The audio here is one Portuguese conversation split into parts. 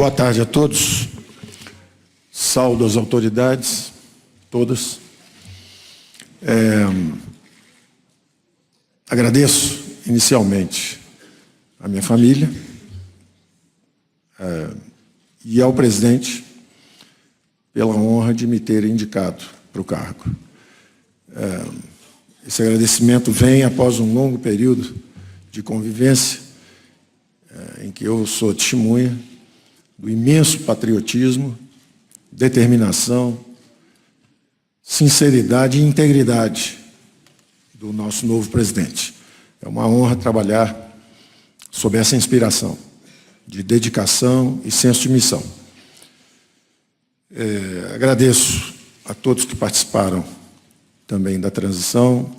Boa tarde a todos. Saúdo as autoridades, todas. Agradeço inicialmente à minha família e ao presidente pela honra de me ter indicado para o cargo. Esse agradecimento vem após um longo período de convivência em que eu sou testemunha do imenso patriotismo, determinação, sinceridade e integridade do nosso novo presidente. É uma honra trabalhar sob essa inspiração de dedicação e senso de missão. Agradeço a todos que participaram também da transição,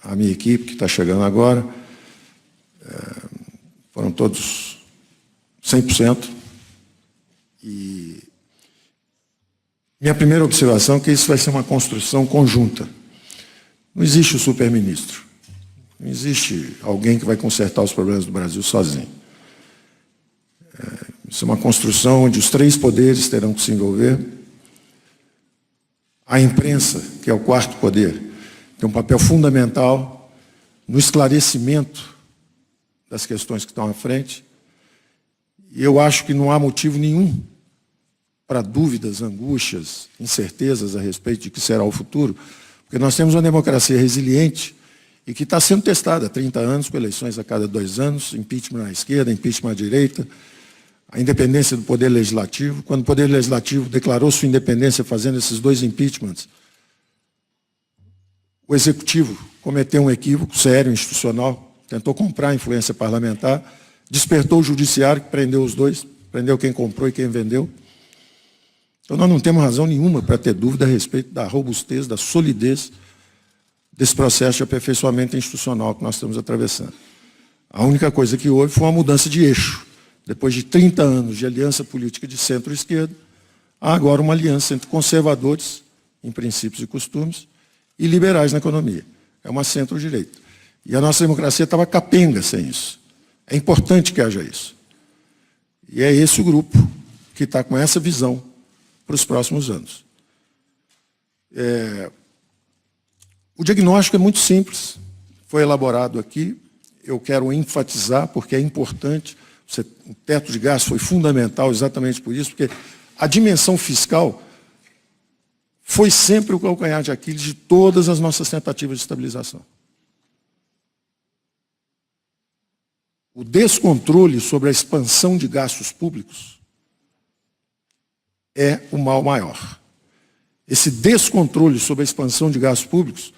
a minha equipe que está chegando agora. Foram todos 100%. E minha primeira observação é que isso vai ser uma construção conjunta. Não existe o superministro. Não existe alguém que vai consertar os problemas do Brasil sozinho. Isso é uma construção onde os três poderes terão que se envolver. A imprensa, que é o quarto poder, tem um papel fundamental no esclarecimento das questões que estão à frente. E eu acho que não há motivo nenhum para dúvidas, angústias, incertezas a respeito de que será o futuro, porque nós temos uma democracia resiliente e que está sendo testada há 30 anos, com eleições a cada 2 anos, impeachment à esquerda, impeachment à direita, a independência do Poder Legislativo. Quando o Poder Legislativo declarou sua independência fazendo esses 2 impeachments, o Executivo cometeu um equívoco sério, institucional, tentou comprar a influência parlamentar, despertou o Judiciário, que prendeu os 2, prendeu quem comprou e quem vendeu. Então, nós não temos razão nenhuma para ter dúvida a respeito da robustez, da solidez desse processo de aperfeiçoamento institucional que nós estamos atravessando. A única coisa que houve foi uma mudança de eixo. Depois de 30 anos de aliança política de centro-esquerda, há agora uma aliança entre conservadores, em princípios e costumes, e liberais na economia. É uma centro-direita. E a nossa democracia estava capenga sem isso. É importante que haja isso. E é esse o grupo que está com essa visão para os próximos anos. O diagnóstico é muito simples, foi elaborado aqui, eu quero enfatizar, porque é importante, o teto de gastos foi fundamental exatamente por isso, porque a dimensão fiscal foi sempre o calcanhar de Aquiles de todas as nossas tentativas de estabilização. O descontrole sobre a expansão de gastos públicos é o mal maior. Esse descontrole sobre a expansão de gastos públicos,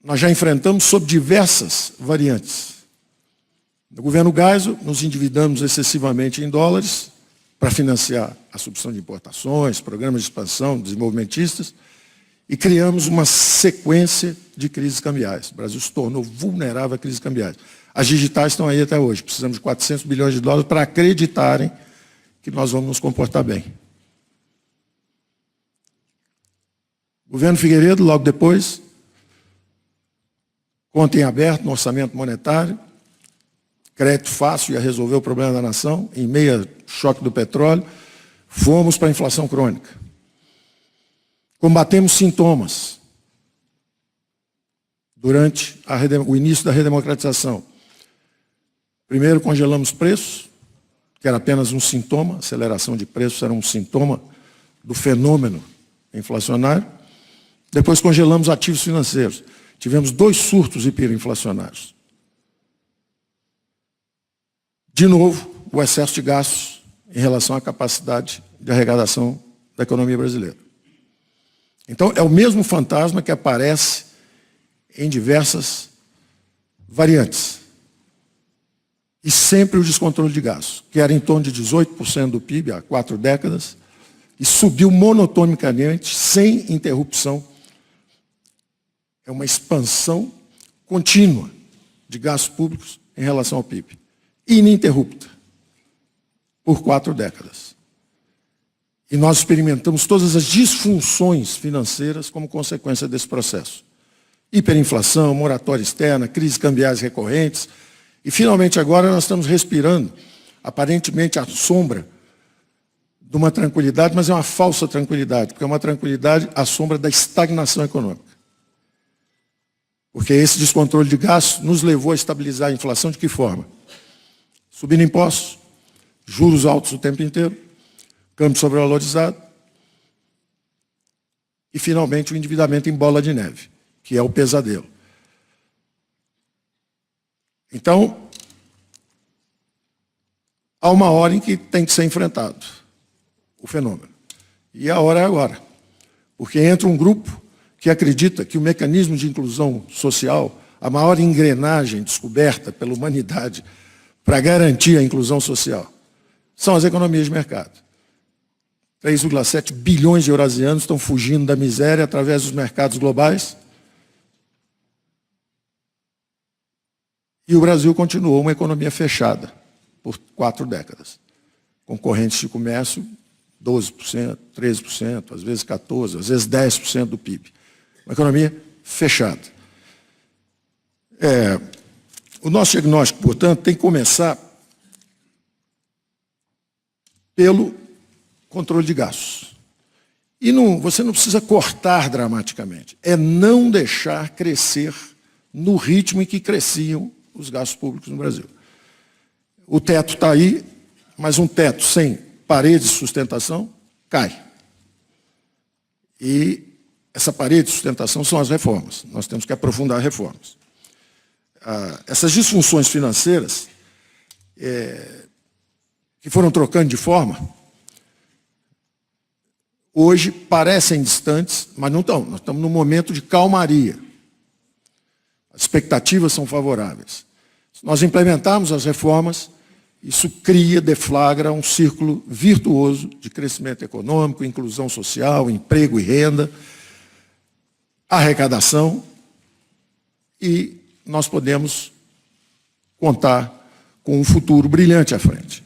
nós já enfrentamos sob diversas variantes. No governo Geisel, nos endividamos excessivamente em dólares para financiar a substituição de importações, programas de expansão, desenvolvimentistas, e criamos uma sequência de crises cambiais. O Brasil se tornou vulnerável a crises cambiais. As digitais estão aí até hoje. Precisamos de 400 bilhões de dólares para acreditarem que nós vamos nos comportar bem. Governo Figueiredo, logo depois, conta em aberto no orçamento monetário, crédito fácil ia resolver o problema da nação, em meio ao choque do petróleo, fomos para a inflação crônica. Combatemos sintomas durante o início da redemocratização. Primeiro congelamos preços, que era apenas um sintoma, aceleração de preços era um sintoma do fenômeno inflacionário. Depois congelamos ativos financeiros. Tivemos 2 surtos hiperinflacionários. De novo, o excesso de gastos em relação à capacidade de arrecadação da economia brasileira. Então, é o mesmo fantasma que aparece em diversas variantes. E sempre o descontrole de gastos, que era em torno de 18% do PIB há 4 décadas, e subiu monotonicamente, sem interrupção. É uma expansão contínua de gastos públicos em relação ao PIB, ininterrupta, por 4 décadas. E nós experimentamos todas as disfunções financeiras como consequência desse processo. Hiperinflação, moratória externa, crises cambiais recorrentes. E, finalmente, agora nós estamos respirando aparentemente à sombra de uma tranquilidade, mas é uma falsa tranquilidade, porque é uma tranquilidade à sombra da estagnação econômica. Porque esse descontrole de gastos nos levou a estabilizar a inflação de que forma? Subindo impostos, juros altos o tempo inteiro, câmbio sobrevalorizado e, finalmente, o endividamento em bola de neve, que é o pesadelo. Então, há uma hora em que tem que ser enfrentado o fenômeno. E a hora é agora. Porque entra um grupo que acredita que o mecanismo de inclusão social, a maior engrenagem descoberta pela humanidade para garantir a inclusão social, são as economias de mercado. 3,7 bilhões de eurasianos estão fugindo da miséria através dos mercados globais. E o Brasil continuou uma economia fechada por 4 décadas. Concorrentes de comércio, 12%, 13%, às vezes 14%, às vezes 10% do PIB. Uma economia fechada. O nosso diagnóstico, portanto, tem que começar pelo controle de gastos. E você não precisa cortar dramaticamente. É não deixar crescer no ritmo em que cresciam os gastos públicos no Brasil. O teto está aí, mas um teto sem parede de sustentação cai. E essa parede de sustentação são as reformas. Nós temos que aprofundar reformas. Essas disfunções financeiras, que foram trocando de forma, hoje parecem distantes, mas não estão. Nós estamos num momento de calmaria. As expectativas são favoráveis. Se nós implementarmos as reformas, isso cria, deflagra um círculo virtuoso de crescimento econômico, inclusão social, emprego e renda, arrecadação, e nós podemos contar com um futuro brilhante à frente.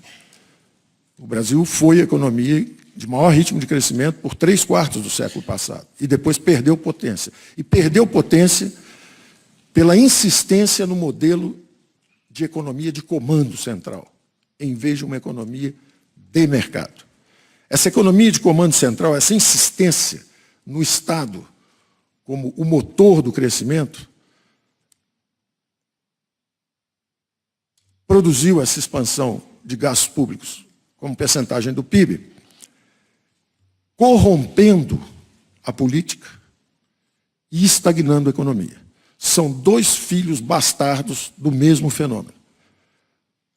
O Brasil foi a economia de maior ritmo de crescimento por 3/4 do século passado, e depois perdeu potência. E perdeu potência pela insistência no modelo de economia de comando central, em vez de uma economia de mercado. Essa economia de comando central, essa insistência no Estado como o motor do crescimento, produziu essa expansão de gastos públicos como percentagem do PIB, corrompendo a política e estagnando a economia. São 2 filhos bastardos do mesmo fenômeno.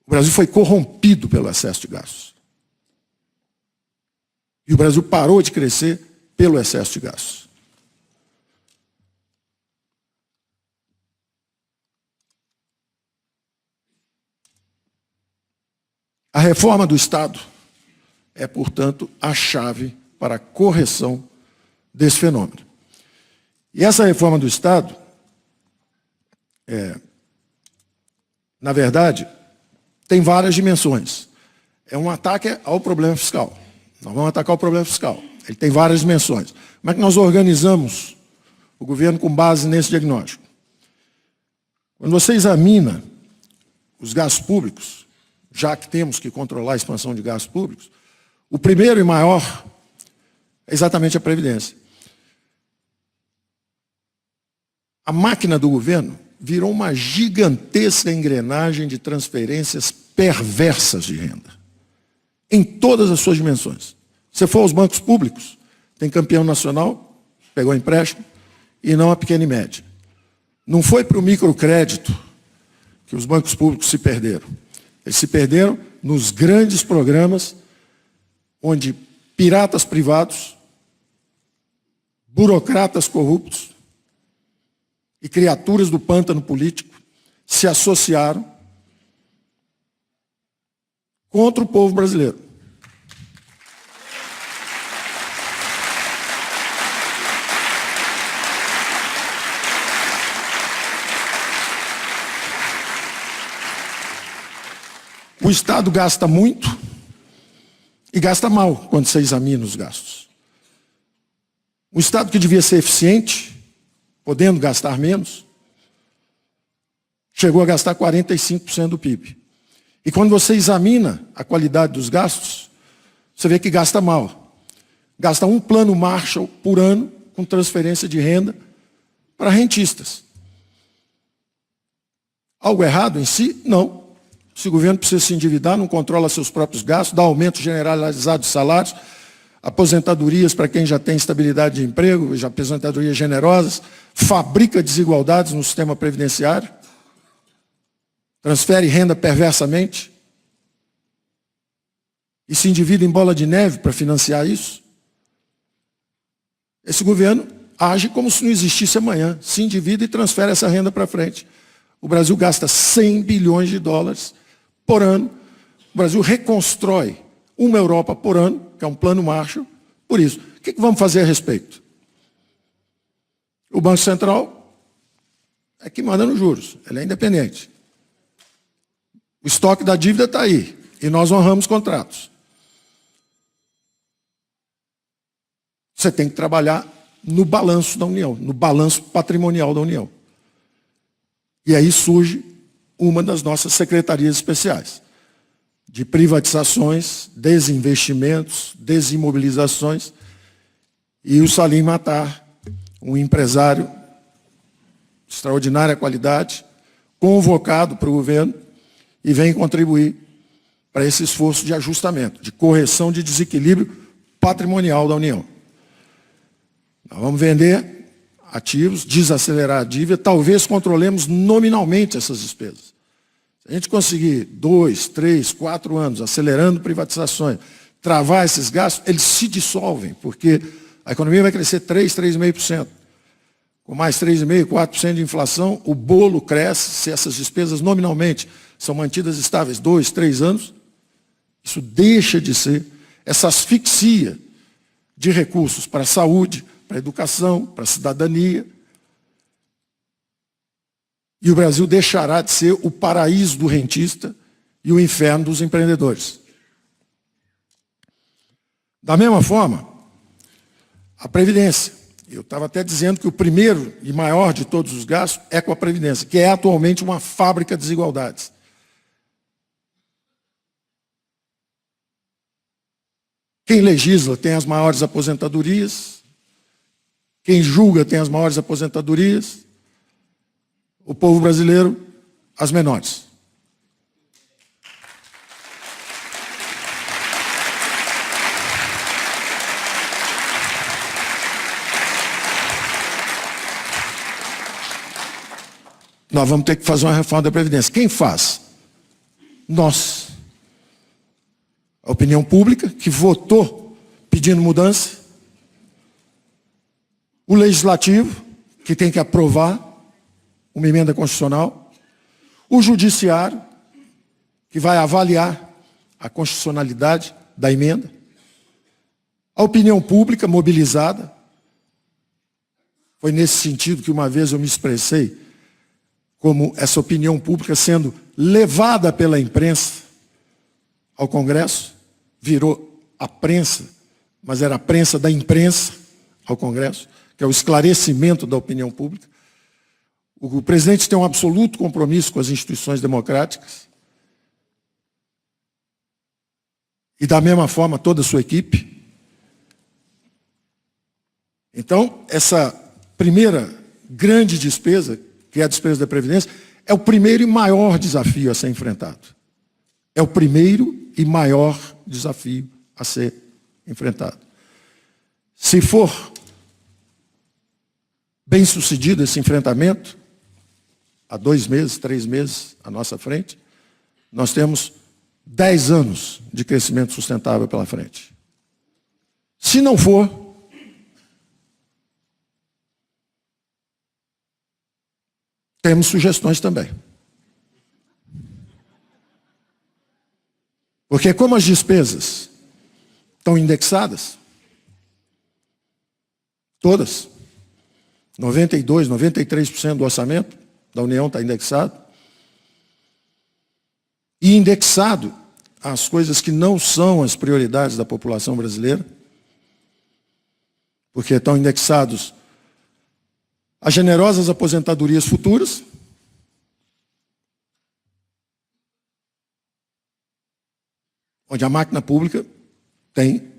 O Brasil foi corrompido pelo excesso de gastos. E o Brasil parou de crescer pelo excesso de gastos. A reforma do Estado é, portanto, a chave para a correção desse fenômeno. E essa reforma do Estado, na verdade, tem várias dimensões. É um ataque ao problema fiscal. Nós vamos atacar o problema fiscal. Ele tem várias dimensões. Como é que nós organizamos o governo com base nesse diagnóstico? Quando você examina os gastos públicos, já que temos que controlar a expansão de gastos públicos, o primeiro e maior é exatamente a Previdência. A máquina do governo virou uma gigantesca engrenagem de transferências perversas de renda, em todas as suas dimensões. Se for aos bancos públicos, tem campeão nacional, pegou empréstimo, e não a pequena e média. Não foi para o microcrédito que os bancos públicos se perderam. Eles se perderam nos grandes programas onde piratas privados, burocratas corruptos e criaturas do pântano político se associaram contra o povo brasileiro. O Estado gasta muito e gasta mal quando você examina os gastos. O Estado que devia ser eficiente, podendo gastar menos, chegou a gastar 45% do PIB. E quando você examina a qualidade dos gastos, você vê que gasta mal. Gasta um plano Marshall por ano com transferência de renda para rentistas. Algo errado em si? Não. Se o governo precisa se endividar, não controla seus próprios gastos, dá aumento generalizado de salários, aposentadorias para quem já tem estabilidade de emprego, já aposentadorias generosas, fabrica desigualdades no sistema previdenciário, transfere renda perversamente e se endivida em bola de neve para financiar isso. Esse governo age como se não existisse amanhã, se endivida e transfere essa renda para frente. O Brasil gasta 100 bilhões de dólares por ano. O Brasil reconstrói uma Europa por ano, que é um plano Marshall, por isso. O que vamos fazer a respeito? O Banco Central é que manda nos juros, ele é independente. O estoque da dívida está aí, e nós honramos contratos. Você tem que trabalhar no balanço da União, no balanço patrimonial da União. E aí surge uma das nossas secretarias especiais, de privatizações, desinvestimentos, desimobilizações, e o Salim Matar, um empresário de extraordinária qualidade, convocado para o governo, e vem contribuir para esse esforço de ajustamento, de correção de desequilíbrio patrimonial da União. Nós vamos vender ativos, desacelerar a dívida, talvez controlemos nominalmente essas despesas. Se a gente conseguir 2, 3, 4 anos acelerando privatizações, travar esses gastos, eles se dissolvem, porque a economia vai crescer 3, 3,5%. Com mais 3,5%, 4% de inflação, o bolo cresce. Se essas despesas nominalmente são mantidas estáveis 2, 3 anos, isso deixa de ser essa asfixia de recursos para a saúde, para a educação, para a cidadania. E o Brasil deixará de ser o paraíso do rentista e o inferno dos empreendedores. Da mesma forma, a Previdência. Eu estava até dizendo que o primeiro e maior de todos os gastos é com a Previdência, que é atualmente uma fábrica de desigualdades. Quem legisla tem as maiores aposentadorias, quem julga tem as maiores aposentadorias, o povo brasileiro, as menores. Nós vamos ter que fazer uma reforma da Previdência. Quem faz? Nós. A opinião pública, que votou pedindo mudança. O Legislativo, que tem que aprovar uma emenda constitucional. O Judiciário, que vai avaliar a constitucionalidade da emenda. A opinião pública mobilizada. Foi nesse sentido que uma vez eu me expressei como essa opinião pública sendo levada pela imprensa ao Congresso, virou a prensa, mas era a prensa da imprensa ao Congresso, que é o esclarecimento da opinião pública. O presidente tem um absoluto compromisso com as instituições democráticas e, da mesma forma, toda a sua equipe. Então, essa primeira grande despesa, que é a despesa da Previdência, é o primeiro e maior desafio a ser enfrentado. É o primeiro e maior desafio a ser enfrentado. Se for bem sucedido esse enfrentamento, há 2 meses, 3 meses à nossa frente, nós temos 10 anos de crescimento sustentável pela frente. Se não for, temos sugestões também. Porque como as despesas estão indexadas, todas, 92%, 93% do orçamento da União está indexado, e indexado às coisas que não são as prioridades da população brasileira, porque estão indexados as generosas aposentadorias futuras, onde a máquina pública tem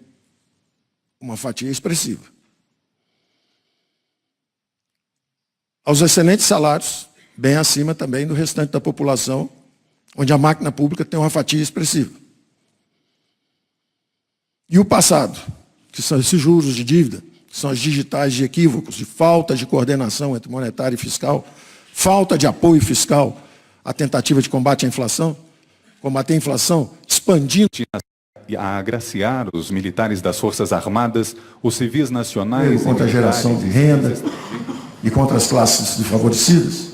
uma fatia expressiva. Aos excelentes salários, bem acima também do restante da população, onde a máquina pública tem uma fatia expressiva. E o passado, que são esses juros de dívida, que são as digitais de equívocos, de falta de coordenação entre monetária e fiscal, falta de apoio fiscal à tentativa de combate à inflação, combater a inflação, expandindo a agraciar os militares das Forças Armadas, os civis nacionais... Contra a geração de renda e contra as classes desfavorecidas.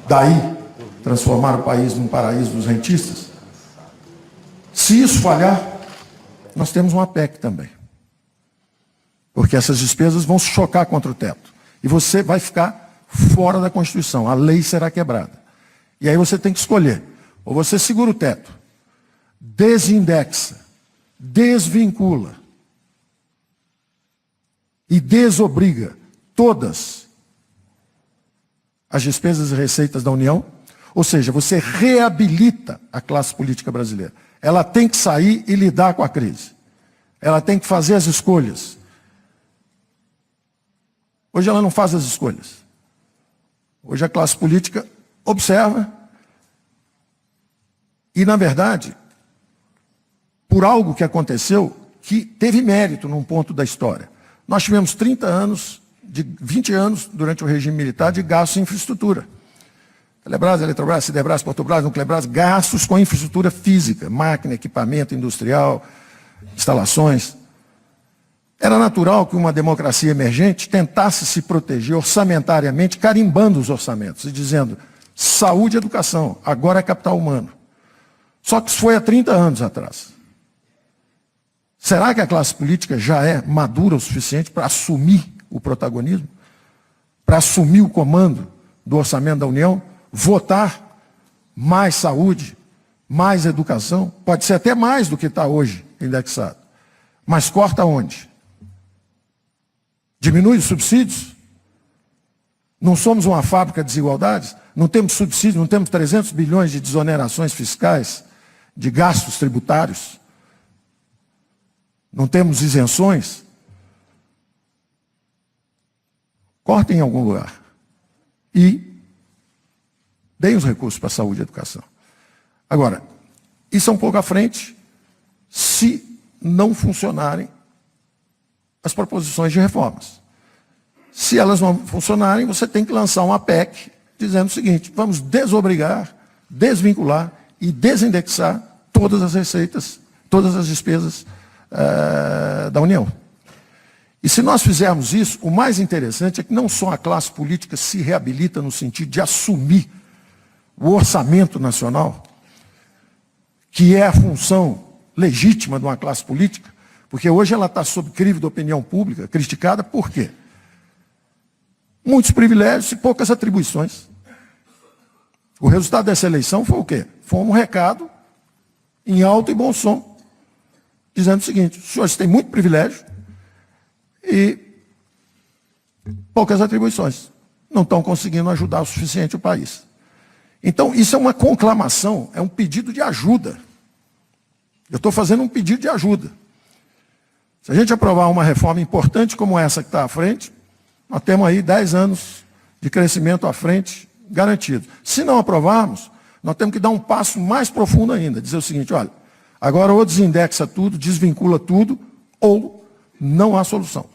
Daí, transformar o país num paraíso dos rentistas. Se isso falhar, nós temos uma PEC também. Porque essas despesas vão se chocar contra o teto. E você vai ficar fora da Constituição. A lei será quebrada. E aí você tem que escolher. Ou você segura o teto, desindexa, desvincula e desobriga todas as despesas e receitas da União, ou seja, você reabilita a classe política brasileira. Ela tem que sair e lidar com a crise. Ela tem que fazer as escolhas. Hoje ela não faz as escolhas. Hoje a classe política observa e, na verdade, por algo que aconteceu, que teve mérito num ponto da história. Nós tivemos 20 anos, durante o regime militar, de gastos em infraestrutura. Telebrás, Eletrobras, Siderbras, Portobras, Nuclebras, gastos com infraestrutura física, máquina, equipamento industrial, instalações. Era natural que uma democracia emergente tentasse se proteger orçamentariamente, carimbando os orçamentos e dizendo, saúde e educação, agora é capital humano. Só que isso foi há 30 anos atrás. Será que a classe política já é madura o suficiente para assumir o protagonismo? Para assumir o comando do orçamento da União? Votar mais saúde, mais educação? Pode ser até mais do que está hoje indexado. Mas corta onde? Diminui os subsídios? Não somos uma fábrica de desigualdades? Não temos subsídios, não temos 300 bilhões de desonerações fiscais, de gastos tributários? Não temos isenções? Cortem em algum lugar. E deem os recursos para a saúde e educação. Agora, isso é um pouco à frente, se não funcionarem as proposições de reformas. Se elas não funcionarem, você tem que lançar uma PEC dizendo o seguinte, vamos desobrigar, desvincular e desindexar todas as receitas, todas as despesas da União. E se nós fizermos isso, o mais interessante é que não só a classe política se reabilita no sentido de assumir o orçamento nacional, que é a função legítima de uma classe política, porque hoje ela está sob crivo da opinião pública, criticada por quê? Muitos privilégios e poucas atribuições. O resultado dessa eleição foi o quê? Foi um recado em alto e bom som, dizendo o seguinte, os senhores têm muito privilégio e poucas atribuições. Não estão conseguindo ajudar o suficiente o país. Então, isso é uma conclamação, é um pedido de ajuda. Eu estou fazendo um pedido de ajuda. Se a gente aprovar uma reforma importante como essa que está à frente, nós temos aí 10 anos de crescimento à frente garantido. Se não aprovarmos, nós temos que dar um passo mais profundo ainda, dizer o seguinte, olha, agora ou desindexa tudo, desvincula tudo, ou não há solução.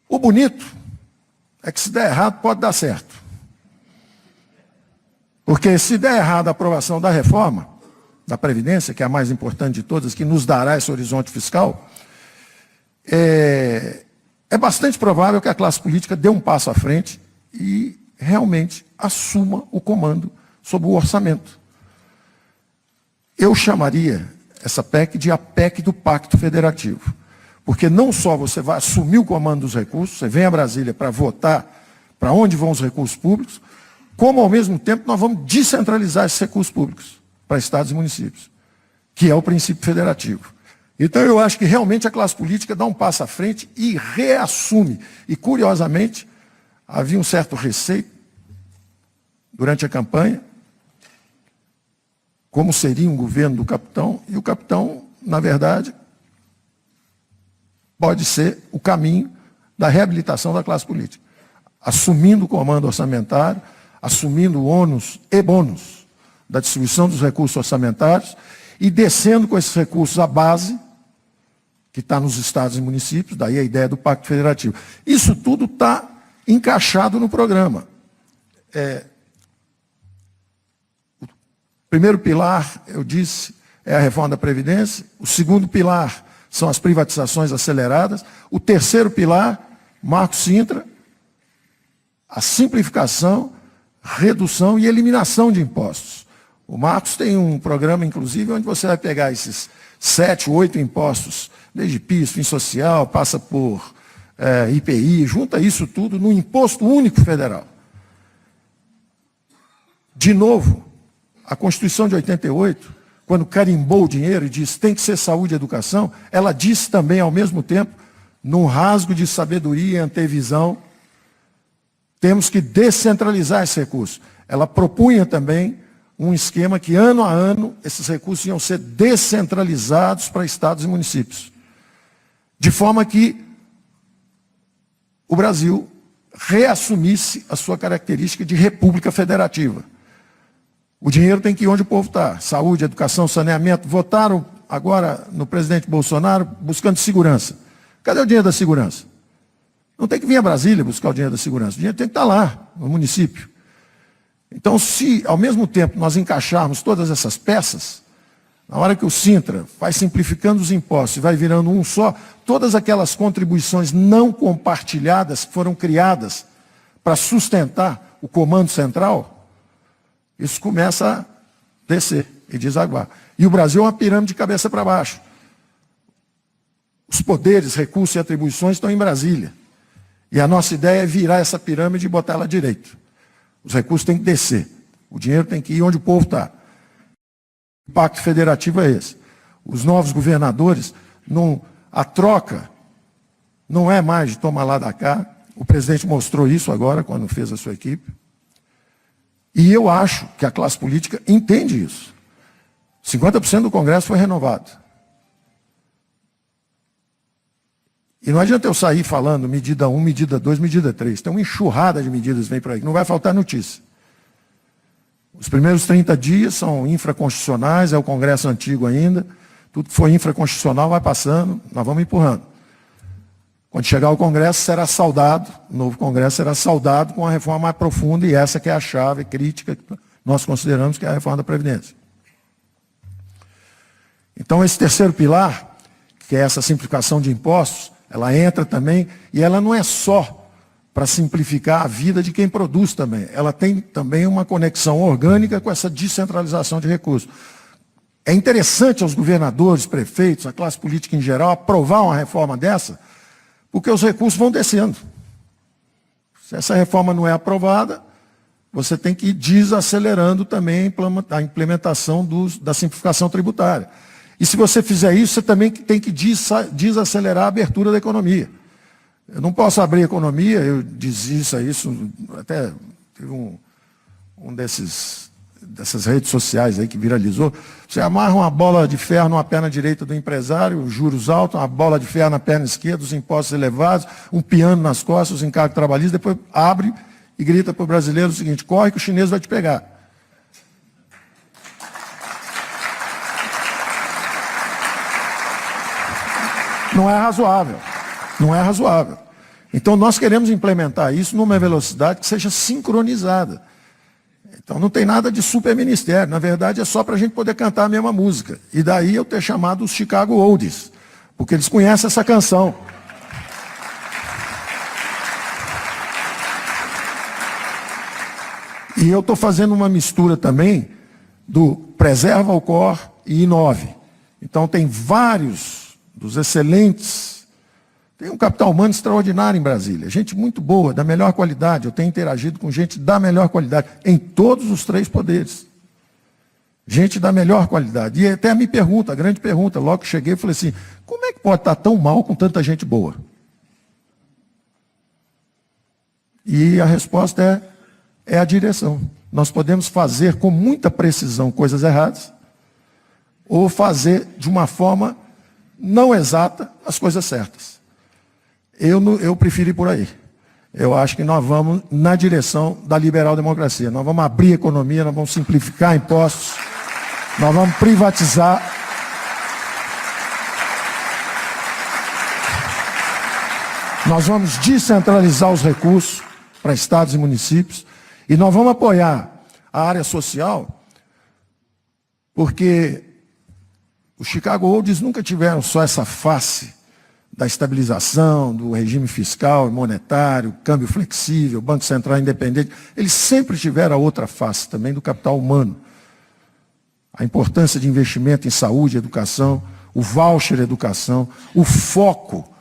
O bonito é que se der errado, pode dar certo. Porque se der errado a aprovação da reforma, da Previdência, que é a mais importante de todas, que nos dará esse horizonte fiscal, é bastante provável que a classe política dê um passo à frente e realmente assuma o comando sobre o orçamento. Eu chamaria essa PEC de a PEC do Pacto Federativo. Porque não só você vai assumir o comando dos recursos, você vem a Brasília para votar para onde vão os recursos públicos, como ao mesmo tempo nós vamos descentralizar esses recursos públicos para estados e municípios, que é o princípio federativo. Então eu acho que realmente a classe política dá um passo à frente e reassume. E curiosamente, havia um certo receio durante a campanha como seria um governo do capitão, e o capitão, na verdade, pode ser o caminho da reabilitação da classe política, assumindo o comando orçamentário, assumindo o ônus e bônus da distribuição dos recursos orçamentários e descendo com esses recursos à base, que está nos estados e municípios, daí a ideia do Pacto Federativo. Isso tudo está encaixado no programa. O primeiro pilar, eu disse, é a reforma da Previdência. O segundo pilar são as privatizações aceleradas. O terceiro pilar, Marco Sintra, a simplificação, redução e eliminação de impostos. O Marcos tem um programa, inclusive, onde você vai pegar esses 7, 8 impostos, desde PIS, fim social, passa por IPI, junta isso tudo no Imposto Único Federal. De novo, a Constituição de 88, quando carimbou o dinheiro e disse tem que ser saúde e educação, ela disse também, ao mesmo tempo, num rasgo de sabedoria e antevisão, temos que descentralizar esse recurso. Ela propunha também um esquema que, ano a ano, esses recursos iam ser descentralizados para estados e municípios. De forma que o Brasil reassumisse a sua característica de república federativa. O dinheiro tem que ir onde o povo está. Saúde, educação, saneamento. Votaram agora no presidente Bolsonaro buscando segurança. Cadê o dinheiro da segurança? Não tem que vir a Brasília buscar o dinheiro da segurança. O dinheiro tem que estar lá, no município. Então, se ao mesmo tempo nós encaixarmos todas essas peças, na hora que o Sintra vai simplificando os impostos e vai virando um só, todas aquelas contribuições não compartilhadas que foram criadas para sustentar o comando central, isso começa a descer e desaguar. E o Brasil é uma pirâmide de cabeça para baixo. Os poderes, recursos e atribuições estão em Brasília. E a nossa ideia é virar essa pirâmide e botar ela direito. Os recursos têm que descer. O dinheiro tem que ir onde o povo está. O pacto federativo é esse. Os novos governadores, a troca não é mais de tomar lá da cá. O presidente mostrou isso agora, quando fez a sua equipe. E eu acho que a classe política entende isso. 50% do Congresso foi renovado. E não adianta eu sair falando medida 1, medida 2, medida 3. Tem uma enxurrada de medidas que vem por aí, que não vai faltar notícia. Os primeiros 30 dias são infraconstitucionais, é o Congresso antigo ainda. Tudo que for infraconstitucional vai passando, nós vamos empurrando. Quando chegar o Congresso, será saudado, o novo Congresso será saudado com uma reforma mais profunda, e essa que é a chave crítica que nós consideramos que é a reforma da Previdência. Então, esse terceiro pilar, que é essa simplificação de impostos, ela entra também, e ela não é só para simplificar a vida de quem produz também. Ela tem também uma conexão orgânica com essa descentralização de recursos. É interessante aos governadores, prefeitos, a classe política em geral, aprovar uma reforma dessa, porque os recursos vão descendo. Se essa reforma não é aprovada, você tem que ir desacelerando também a implementação da simplificação tributária. E se você fizer isso, você também tem que desacelerar a abertura da economia. Eu não posso abrir a economia, eu dizia isso, até teve dessas redes sociais aí que viralizou. Você amarra uma bola de ferro numa perna direita do empresário, juros altos, uma bola de ferro na perna esquerda, os impostos elevados, um piano nas costas, os encargos trabalhistas, depois abre e grita para o brasileiro o seguinte: corre que o chinês vai te pegar. Não é razoável. Não é razoável. Então, nós queremos implementar isso numa velocidade que seja sincronizada. Então, não tem nada de superministério. Na verdade, é só para a gente poder cantar a mesma música. E daí eu ter chamado os Chicago Oldies, porque eles conhecem essa canção. E eu estou fazendo uma mistura também do Preserva o Cor e Inove. Então, tem vários dos excelentes. Tem um capital humano extraordinário em Brasília, gente muito boa, da melhor qualidade. Eu tenho interagido com gente da melhor qualidade, em todos os 3 poderes. Gente da melhor qualidade. E até me pergunta, a grande pergunta, logo que cheguei, eu falei assim: como é que pode estar tão mal com tanta gente boa? E a resposta é a direção. Nós podemos fazer com muita precisão coisas erradas, ou fazer de uma forma não exata as coisas certas. Eu prefiro ir por aí. Eu acho que nós vamos na direção da liberal-democracia. Nós vamos abrir a economia, nós vamos simplificar impostos, nós vamos privatizar. Nós vamos descentralizar os recursos para estados e municípios e nós vamos apoiar a área social, porque os Chicago Olds nunca tiveram só essa face da estabilização, do regime fiscal e monetário, câmbio flexível, Banco Central independente. Eles sempre tiveram a outra face também do capital humano. A importância de investimento em saúde, educação, o voucher educação, o foco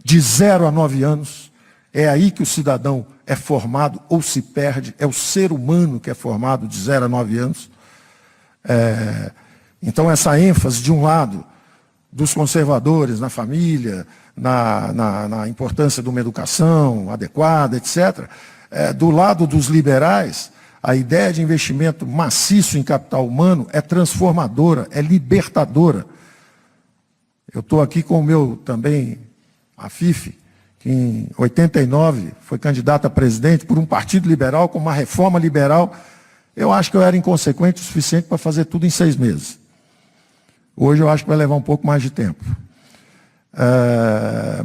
de 0 a 9 anos. É aí que o cidadão é formado ou se perde. É o ser humano que é formado de 0 a 9 anos. Então, essa ênfase, de um lado, dos conservadores na família, na importância de uma educação adequada, etc. Do lado dos liberais, a ideia de investimento maciço em capital humano é transformadora, é libertadora. Eu estou aqui com o meu também, Afife, que em 89 foi candidato a presidente por um partido liberal, com uma reforma liberal. Eu acho que eu era inconsequente o suficiente para fazer tudo em 6 meses. Hoje eu acho que vai levar um pouco mais de tempo.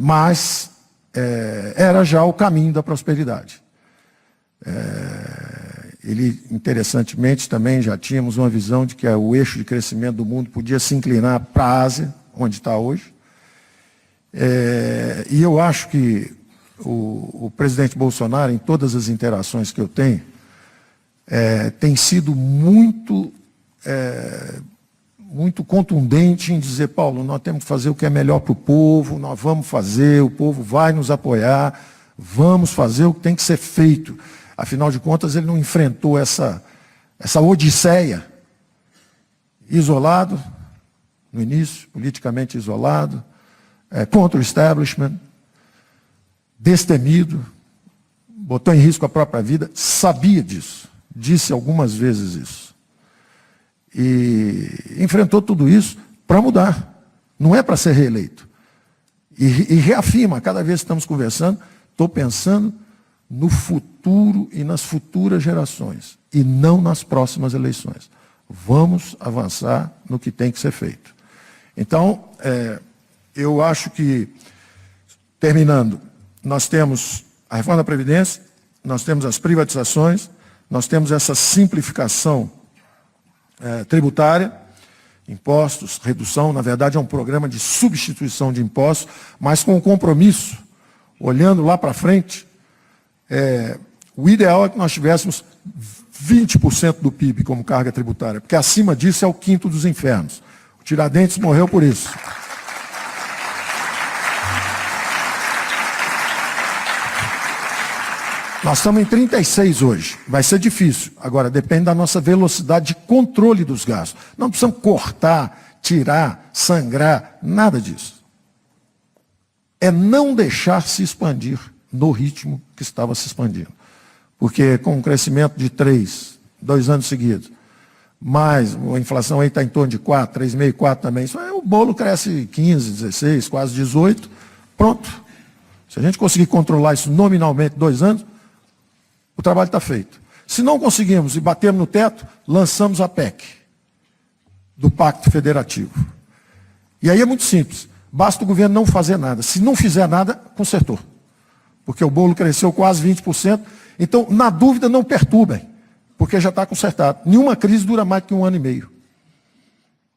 Mas era já o caminho da prosperidade. Ele, interessantemente, também já tínhamos uma visão de que o eixo de crescimento do mundo podia se inclinar para a Ásia, onde está hoje. E eu acho que o presidente Bolsonaro, em todas as interações que eu tenho, tem sido muito contundente em dizer: Paulo, nós temos que fazer o que é melhor para o povo, nós vamos fazer, o povo vai nos apoiar, vamos fazer o que tem que ser feito. Afinal de contas, ele não enfrentou essa odisseia, isolado, no início, politicamente isolado, contra o establishment, destemido, botou em risco a própria vida, sabia disso, disse algumas vezes isso. E enfrentou tudo isso para mudar, não é para ser reeleito. E reafirma, cada vez que estamos conversando, estou pensando no futuro e nas futuras gerações, e não nas próximas eleições. Vamos avançar no que tem que ser feito. Então, eu acho que, terminando, nós temos a reforma da Previdência, nós temos as privatizações, nós temos essa simplificação tributária, impostos, redução, na verdade é um programa de substituição de impostos, mas com um compromisso, olhando lá para frente, o ideal é que nós tivéssemos 20% do PIB como carga tributária, porque acima disso é o quinto dos infernos. O Tiradentes morreu por isso. Nós estamos em 36 hoje, vai ser difícil. Agora, depende da nossa velocidade de controle dos gastos. Não precisamos cortar, tirar, sangrar, nada disso. É não deixar se expandir no ritmo que estava se expandindo. Porque com um crescimento de 2 anos seguidos, mais a inflação aí está em torno de 4, 3,5, 4 também, isso o bolo cresce 15, 16, quase 18, pronto. Se a gente conseguir controlar isso nominalmente 2 anos, o trabalho está feito. Se não conseguimos e batemos no teto, lançamos a PEC do Pacto Federativo. E aí é muito simples. Basta o governo não fazer nada. Se não fizer nada, consertou. Porque o bolo cresceu quase 20%. Então, na dúvida, não perturbem, porque já está consertado. Nenhuma crise dura mais que 1 ano e meio.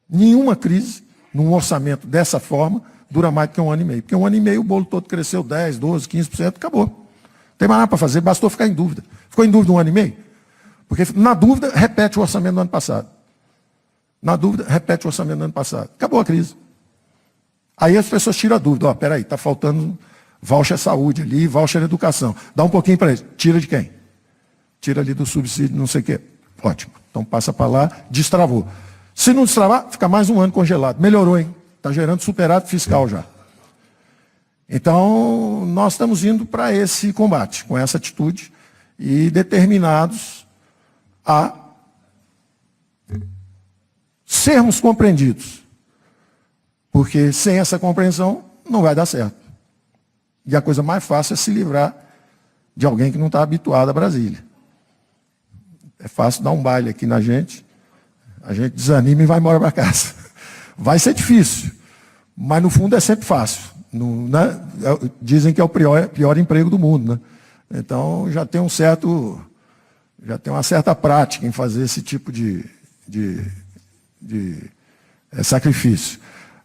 Nenhuma crise, num orçamento dessa forma, dura mais que 1 ano e meio. Porque 1 ano e meio o bolo todo cresceu 10, 12, 15%, acabou. Não tem mais nada para fazer, bastou ficar em dúvida. Ficou em dúvida 1 ano e meio? Porque na dúvida, repete o orçamento do ano passado. Na dúvida, repete o orçamento do ano passado. Acabou a crise. Aí as pessoas tiram a dúvida. Peraí, está faltando voucher saúde ali, voucher educação. Dá um pouquinho para eles. Tira de quem? Tira ali do subsídio, não sei o quê. Ótimo. Então passa para lá, destravou. Se não destravar, fica mais 1 ano congelado. Melhorou, hein? Está gerando superávit fiscal já. Então, nós estamos indo para esse combate, com essa atitude, e determinados a sermos compreendidos. Porque sem essa compreensão não vai dar certo. E a coisa mais fácil é se livrar de alguém que não está habituado a Brasília. É fácil dar um baile aqui na gente, a gente desanima e vai embora para casa. Vai ser difícil, mas no fundo é sempre fácil. Dizem que é o pior emprego do mundo, né? Então já tem uma certa prática em fazer esse tipo de sacrifício.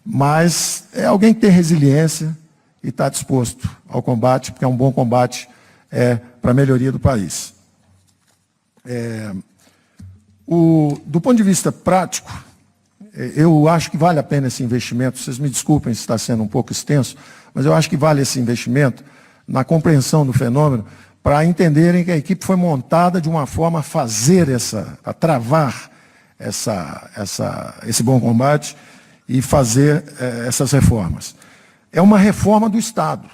Mas é alguém que tem resiliência e está disposto ao combate, porque é um bom combate para a melhoria do país. Do ponto de vista prático, eu acho que vale a pena esse investimento. Vocês me desculpem se está sendo um pouco extenso, mas eu acho que vale esse investimento na compreensão do fenômeno, para entenderem que a equipe foi montada de uma forma a travar esse bom combate e fazer essas reformas. É uma reforma do Estado.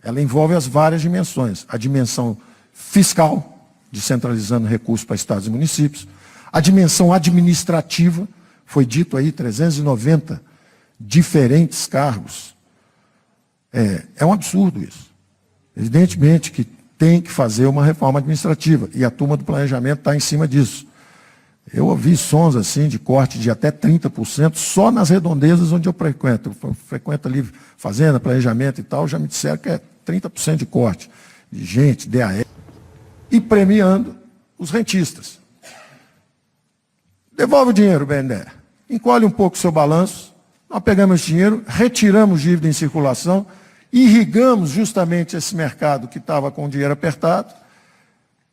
Ela envolve as várias dimensões. A dimensão fiscal, descentralizando recursos para estados e municípios. A dimensão administrativa, foi dito aí, 390 diferentes cargos. É um absurdo isso. Evidentemente que tem que fazer uma reforma administrativa, e a turma do planejamento está em cima disso. Eu ouvi sons assim de corte de até 30% só nas redondezas onde eu frequento. Eu frequento ali fazenda, planejamento e tal, já me disseram que é 30% de corte de gente, DAE, e premiando os rentistas. Devolve o dinheiro, BNDES. Encolhe um pouco o seu balanço, nós pegamos esse dinheiro, retiramos dívida em circulação, irrigamos justamente esse mercado que estava com o dinheiro apertado,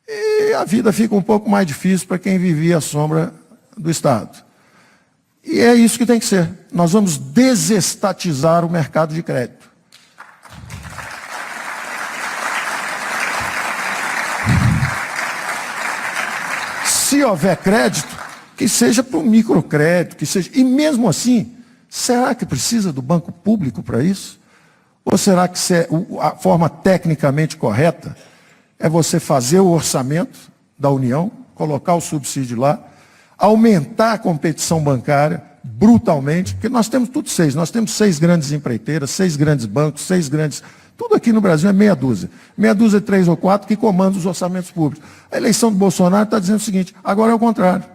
e a vida fica um pouco mais difícil para quem vivia à sombra do Estado. E é isso que tem que ser. Nós vamos desestatizar o mercado de crédito. Se houver crédito, que seja para o microcrédito, que seja. E mesmo assim, será que precisa do banco público para isso? Ou será que a forma tecnicamente correta é você fazer o orçamento da União, colocar o subsídio lá, aumentar a competição bancária brutalmente, porque nós temos tudo nós temos 6 grandes empreiteiras, 6 grandes bancos, 6 grandes... Tudo aqui no Brasil é meia dúzia. Meia dúzia, 3 ou 4 que comandam os orçamentos públicos. A eleição do Bolsonaro está dizendo o seguinte, agora é o contrário.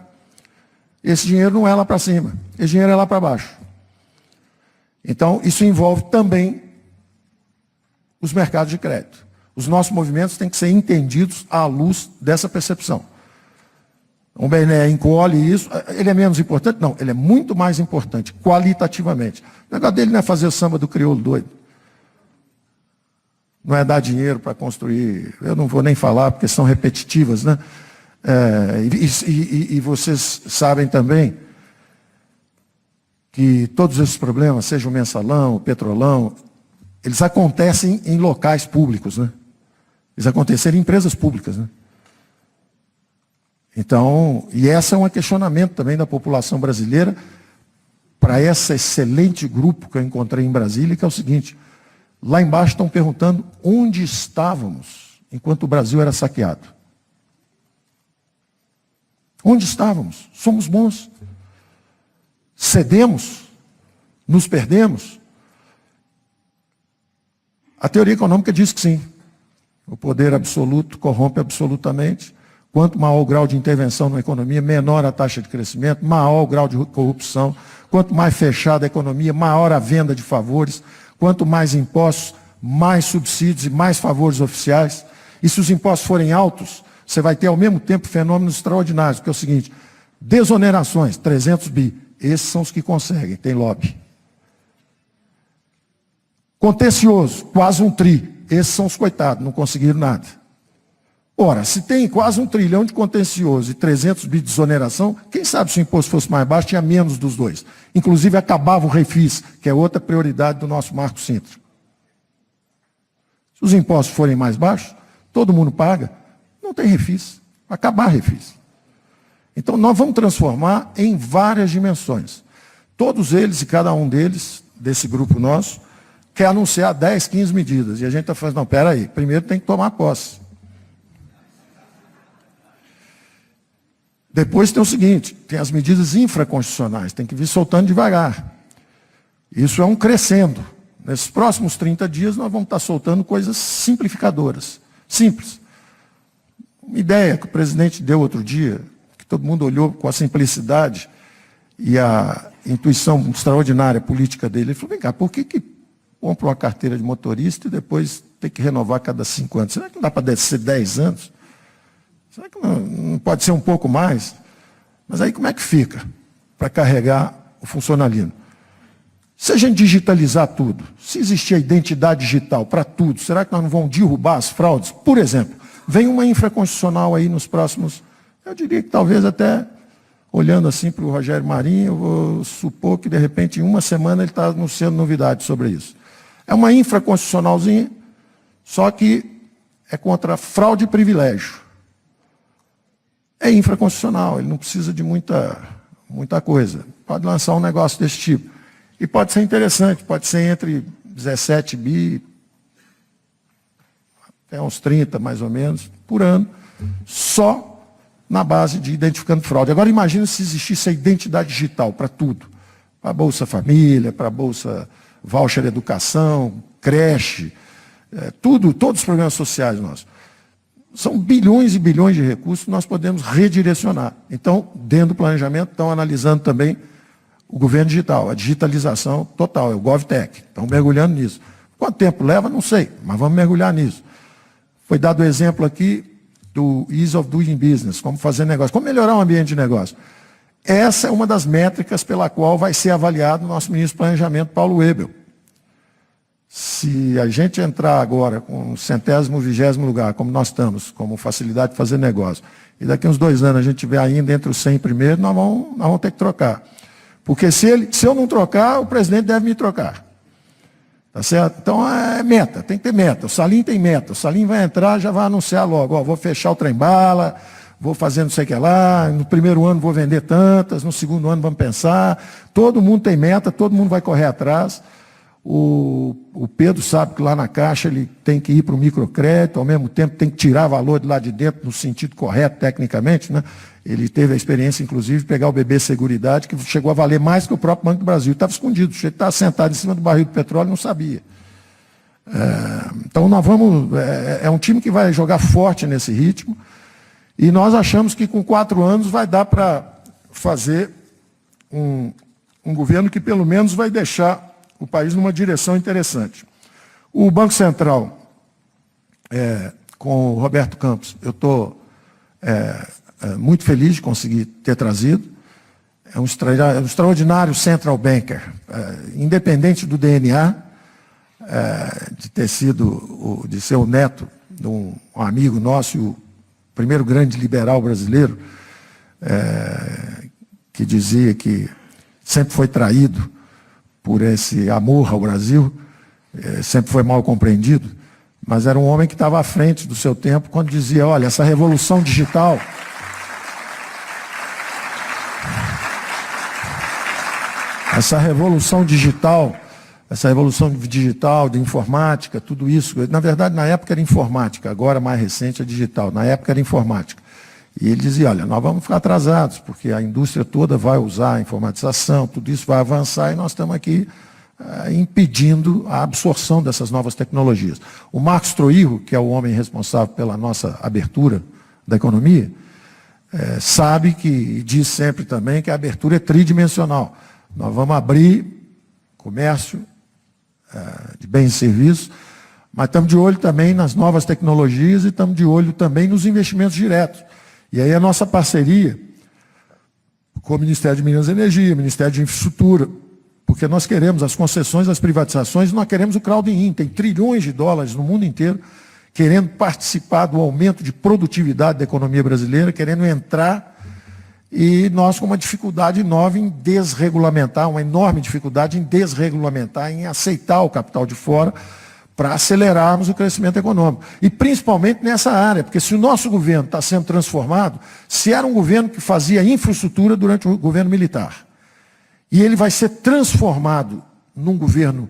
Esse dinheiro não é lá para cima, esse dinheiro é lá para baixo. Então, isso envolve também os mercados de crédito. Os nossos movimentos têm que ser entendidos à luz dessa percepção. O BNE encolhe isso, ele é menos importante? Não, ele é muito mais importante, qualitativamente. O negócio dele não é fazer o samba do crioulo doido. Não é dar dinheiro para construir, eu não vou nem falar, porque são repetitivas, né? E vocês sabem também que todos esses problemas, seja o mensalão, o petrolão, eles acontecem em locais públicos, né? Eles aconteceram em empresas públicas, né? Então, e esse é um questionamento também da população brasileira para esse excelente grupo que eu encontrei em Brasília, que é o seguinte: lá embaixo estão perguntando onde estávamos enquanto o Brasil era saqueado. Onde estávamos? Somos bons. Cedemos? Nos perdemos? A teoria econômica diz que sim. O poder absoluto corrompe absolutamente. Quanto maior o grau de intervenção na economia, menor a taxa de crescimento, maior o grau de corrupção. Quanto mais fechada a economia, maior a venda de favores. Quanto mais impostos, mais subsídios e mais favores oficiais. E se os impostos forem altos, você vai ter ao mesmo tempo fenômenos extraordinários, porque é o seguinte: desonerações, 300 bi, esses são os que conseguem, tem lobby. Contencioso, quase 1 tri, esses são os coitados, não conseguiram nada. Ora, se tem quase 1 trilhão de contencioso e 300 bi de desoneração, quem sabe se o imposto fosse mais baixo, tinha menos dos dois. Inclusive acabava o refis, que é outra prioridade do nosso Marco Sintra. Se os impostos forem mais baixos, todo mundo paga, não tem refis, vai acabar refis. Então nós vamos transformar em várias dimensões. Todos eles e cada um deles, desse grupo nosso, quer anunciar 10, 15 medidas. E a gente está falando, não, espera aí, primeiro tem que tomar posse. Depois tem o seguinte, tem as medidas infraconstitucionais, tem que vir soltando devagar. Isso é um crescendo. Nesses próximos 30 dias nós vamos estar soltando coisas simplificadoras, simples. Uma ideia que o presidente deu outro dia, que todo mundo olhou com a simplicidade e a intuição extraordinária política dele, ele falou, vem cá, por que compra uma carteira de motorista e depois tem que renovar a cada 5 anos? Será que não dá para ser 10 anos? Será que não pode ser um pouco mais? Mas aí como é que fica para carregar o funcionalismo? Se a gente digitalizar tudo, se existir a identidade digital para tudo, será que nós não vamos derrubar as fraudes? Por exemplo, vem uma infraconstitucional aí nos próximos, eu diria que talvez até, olhando assim para o Rogério Marinho, eu vou supor que de repente em uma semana ele está anunciando novidades sobre isso. É uma infraconstitucionalzinha, só que é contra fraude e privilégio. É infraconstitucional, ele não precisa de muita coisa. Pode lançar um negócio desse tipo. E pode ser interessante, pode ser entre 17 bi, até uns 30 mais ou menos, por ano, só na base de identificando fraude. Agora imagina se existisse a identidade digital para tudo. Para a Bolsa Família, para a Bolsa Voucher Educação, creche, todos os programas sociais nossos. São bilhões e bilhões de recursos que nós podemos redirecionar. Então, dentro do planejamento, estão analisando também o governo digital, a digitalização total, é o GovTech. Estão mergulhando nisso. Quanto tempo leva? Não sei, mas vamos mergulhar nisso. Foi dado o exemplo aqui do Ease of Doing Business, como fazer negócio, como melhorar o ambiente de negócio. Essa é uma das métricas pela qual vai ser avaliado o nosso ministro do Planejamento, Paulo Webel. Se a gente entrar agora com o 100º, 20º lugar, como nós estamos, como facilidade de fazer negócio, e daqui uns 2 anos a gente estiver ainda entre os 100 primeiros, nós vamos ter que trocar. Porque se eu não trocar, o presidente deve me trocar. Tá certo? Então é meta, tem que ter meta. O Salim tem meta. O Salim vai entrar, já vai anunciar logo, ó, vou fechar o trem-bala, vou fazer não sei o que lá, no primeiro ano vou vender tantas, no segundo ano vamos pensar. Todo mundo tem meta, todo mundo vai correr atrás. O Pedro sabe que lá na Caixa ele tem que ir para o microcrédito, ao mesmo tempo tem que tirar valor de lá de dentro no sentido correto, tecnicamente, né? Ele teve a experiência, inclusive, de pegar o BB Seguridade, que chegou a valer mais que o próprio Banco do Brasil. Estava escondido, ele estava sentado em cima do barril de petróleo e não sabia. Então, nós vamos... É um time que vai jogar forte nesse ritmo, e nós achamos que com 4 anos vai dar para fazer um governo que, pelo menos, vai deixar o país numa direção interessante. O Banco Central, com o Roberto Campos, eu estou muito feliz de conseguir ter trazido. É um extraordinário central banker, independente do DNA, de ser o neto de um amigo nosso, o primeiro grande liberal brasileiro, que dizia que sempre foi traído por esse amor ao Brasil, sempre foi mal compreendido, mas era um homem que estava à frente do seu tempo quando dizia, olha, essa revolução digital... Essa revolução digital de informática, tudo isso, na verdade, na época era informática, agora mais recente é digital, na época era informática. E ele dizia, olha, nós vamos ficar atrasados, porque a indústria toda vai usar a informatização, tudo isso vai avançar e nós estamos aqui impedindo a absorção dessas novas tecnologias. O Marcos Troirro, que é o homem responsável pela nossa abertura da economia, sabe que, e diz sempre também, que a abertura é tridimensional. Nós vamos abrir comércio de bens e serviços, mas estamos de olho também nas novas tecnologias e estamos de olho também nos investimentos diretos. E aí a nossa parceria com o Ministério de Minas e Energia, Ministério de Infraestrutura, porque nós queremos as concessões, as privatizações, nós queremos o crowding-in, tem trilhões de dólares no mundo inteiro querendo participar do aumento de produtividade da economia brasileira, querendo entrar. E nós com uma dificuldade nova em desregulamentar, uma enorme dificuldade em desregulamentar, em aceitar o capital de fora para acelerarmos o crescimento econômico. E principalmente nessa área, porque se o nosso governo está sendo transformado, se era um governo que fazia infraestrutura durante o governo militar, e ele vai ser transformado num governo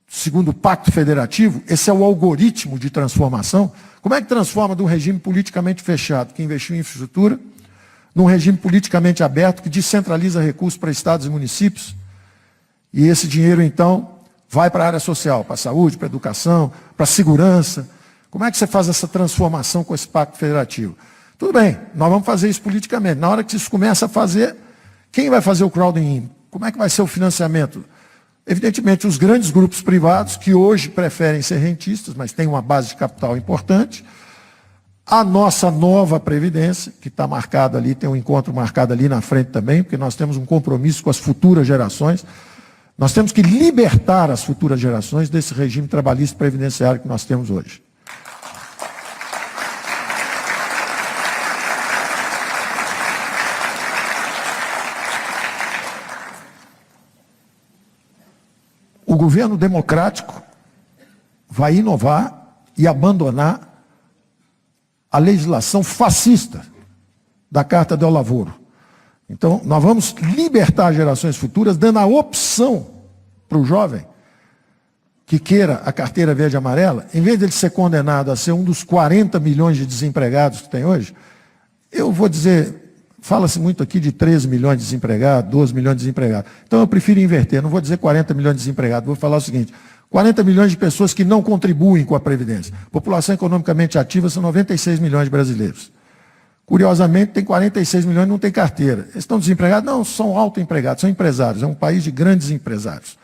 segundo o Pacto Federativo, esse é o algoritmo de transformação. Como é que transforma de um regime politicamente fechado, que investiu em infraestrutura, num regime politicamente aberto que descentraliza recursos para estados e municípios. E esse dinheiro, então, vai para a área social, para a saúde, para a educação, para a segurança. Como é que você faz essa transformação com esse pacto federativo? Tudo bem, nós vamos fazer isso politicamente. Na hora que isso começa a fazer, quem vai fazer o crowding? Como é que vai ser o financiamento? Evidentemente, os grandes grupos privados, que hoje preferem ser rentistas, mas têm uma base de capital importante. A nossa nova Previdência, que está marcada ali, tem um encontro marcado ali na frente também, porque nós temos um compromisso com as futuras gerações. Nós temos que libertar as futuras gerações desse regime trabalhista previdenciário que nós temos hoje. O governo democrático vai inovar e abandonar a legislação fascista da Carta del Lavoro. Então, nós vamos libertar as gerações futuras, dando a opção para o jovem que queira a carteira verde e amarela, em vez de ele ser condenado a ser um dos 40 milhões de desempregados que tem hoje, eu vou dizer, fala-se muito aqui de 13 milhões de desempregados, 12 milhões de desempregados. Então eu prefiro inverter, não vou dizer 40 milhões de desempregados, vou falar o seguinte, 40 milhões de pessoas que não contribuem com a Previdência. População economicamente ativa são 96 milhões de brasileiros. Curiosamente, tem 46 milhões que não tem carteira. Eles estão desempregados? Não, são autoempregados, são empresários. É um país de grandes empresários.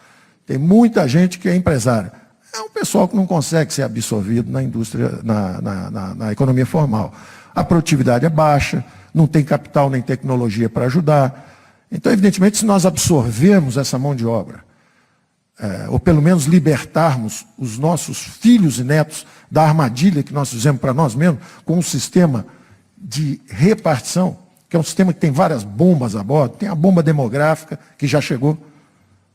Tem muita gente que é empresária. É um pessoal que não consegue ser absorvido na indústria, na economia formal. A produtividade é baixa, não tem capital nem tecnologia para ajudar. Então, evidentemente, se nós absorvermos essa mão de obra, ou pelo menos libertarmos os nossos filhos e netos da armadilha que nós fizemos para nós mesmos, com um sistema de repartição, que é um sistema que tem várias bombas a bordo, tem a bomba demográfica, que já chegou,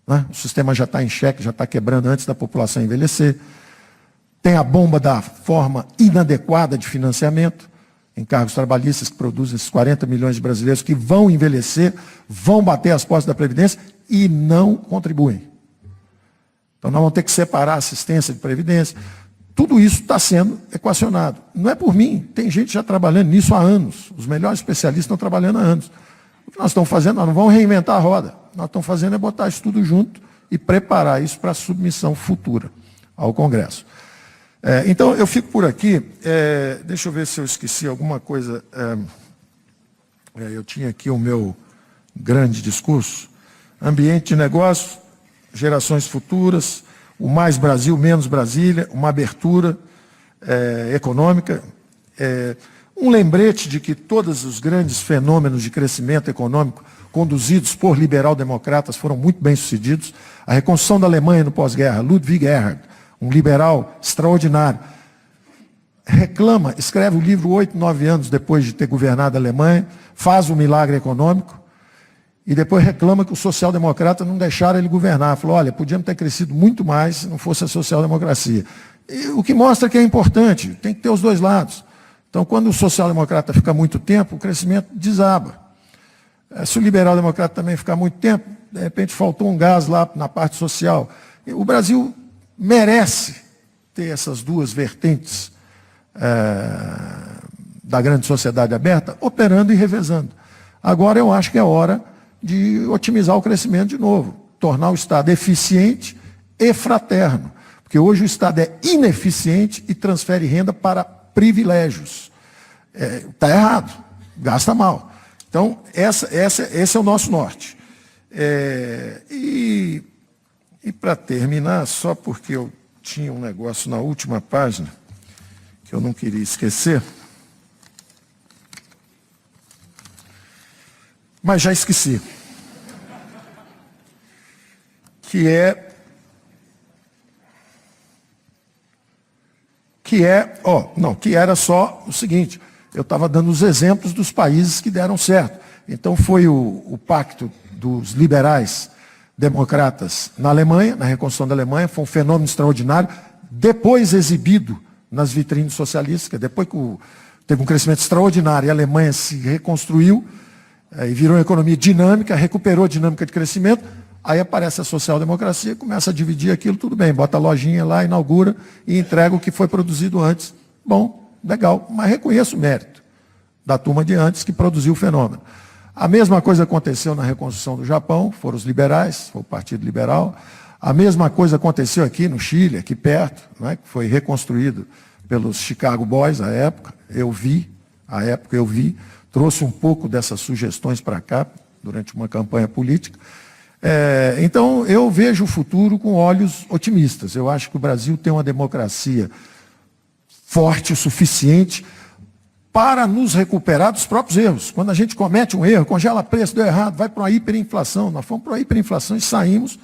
né? O sistema já está em xeque, já está quebrando antes da população envelhecer, tem a bomba da forma inadequada de financiamento, encargos trabalhistas que produzem esses 40 milhões de brasileiros que vão envelhecer, vão bater as portas da Previdência e não contribuem. Então nós vamos ter que separar a assistência de Previdência. Tudo isso está sendo equacionado. Não é por mim, tem gente já trabalhando nisso há anos. Os melhores especialistas estão trabalhando há anos. O que nós estamos fazendo, nós não vamos reinventar a roda. Nós estamos fazendo é botar isso tudo junto e preparar isso para a submissão futura ao Congresso. Então, eu fico por aqui. Deixa eu ver se eu esqueci alguma coisa. Eu tinha aqui o meu grande discurso. Ambiente de negócio, gerações futuras, o mais Brasil, menos Brasília, uma abertura econômica, um lembrete de que todos os grandes fenômenos de crescimento econômico conduzidos por liberal-democratas foram muito bem-sucedidos. A reconstrução da Alemanha no pós-guerra, Ludwig Erhard, um liberal extraordinário, reclama, escreve o livro 8, 9 anos depois de ter governado a Alemanha, faz um milagre econômico, e depois reclama que os social-democratas não deixaram ele governar. Falou, olha, podíamos ter crescido muito mais se não fosse a social-democracia. O que mostra que é importante, tem que ter os dois lados. Então, quando o social-democrata fica muito tempo, o crescimento desaba. Se o liberal-democrata também ficar muito tempo, de repente faltou um gás lá na parte social. O Brasil merece ter essas duas vertentes da grande sociedade aberta, operando e revezando. Agora eu acho que é hora de otimizar o crescimento de novo, tornar o Estado eficiente e fraterno, porque hoje o Estado é ineficiente e transfere renda para privilégios. Está errado, gasta mal. Então, esse é o nosso norte. E para terminar, só porque eu tinha um negócio na última página, que eu não queria esquecer, mas já esqueci, que era só o seguinte, eu estava dando os exemplos dos países que deram certo. Então foi o pacto dos liberais democratas na Alemanha, na reconstrução da Alemanha, foi um fenômeno extraordinário, depois exibido nas vitrines socialistas, depois que teve um crescimento extraordinário e a Alemanha se reconstruiu, e virou uma economia dinâmica, recuperou a dinâmica de crescimento, aí aparece a social-democracia, começa a dividir aquilo, tudo bem, bota a lojinha lá, inaugura e entrega o que foi produzido antes. Bom, legal, mas reconheço o mérito. da turma de antes que produziu o fenômeno. A mesma coisa aconteceu na reconstrução do Japão, foram os liberais, foi o Partido Liberal. A mesma coisa aconteceu aqui no Chile, aqui perto, né, que foi reconstruído pelos Chicago Boys à época. Eu vi, trouxe um pouco dessas sugestões para cá, durante uma campanha política. Então, eu vejo o futuro com olhos otimistas. Eu acho que o Brasil tem uma democracia forte o suficiente para nos recuperar dos próprios erros. Quando a gente comete um erro, congela preço, deu errado, vai para uma hiperinflação. Nós fomos para uma hiperinflação e saímos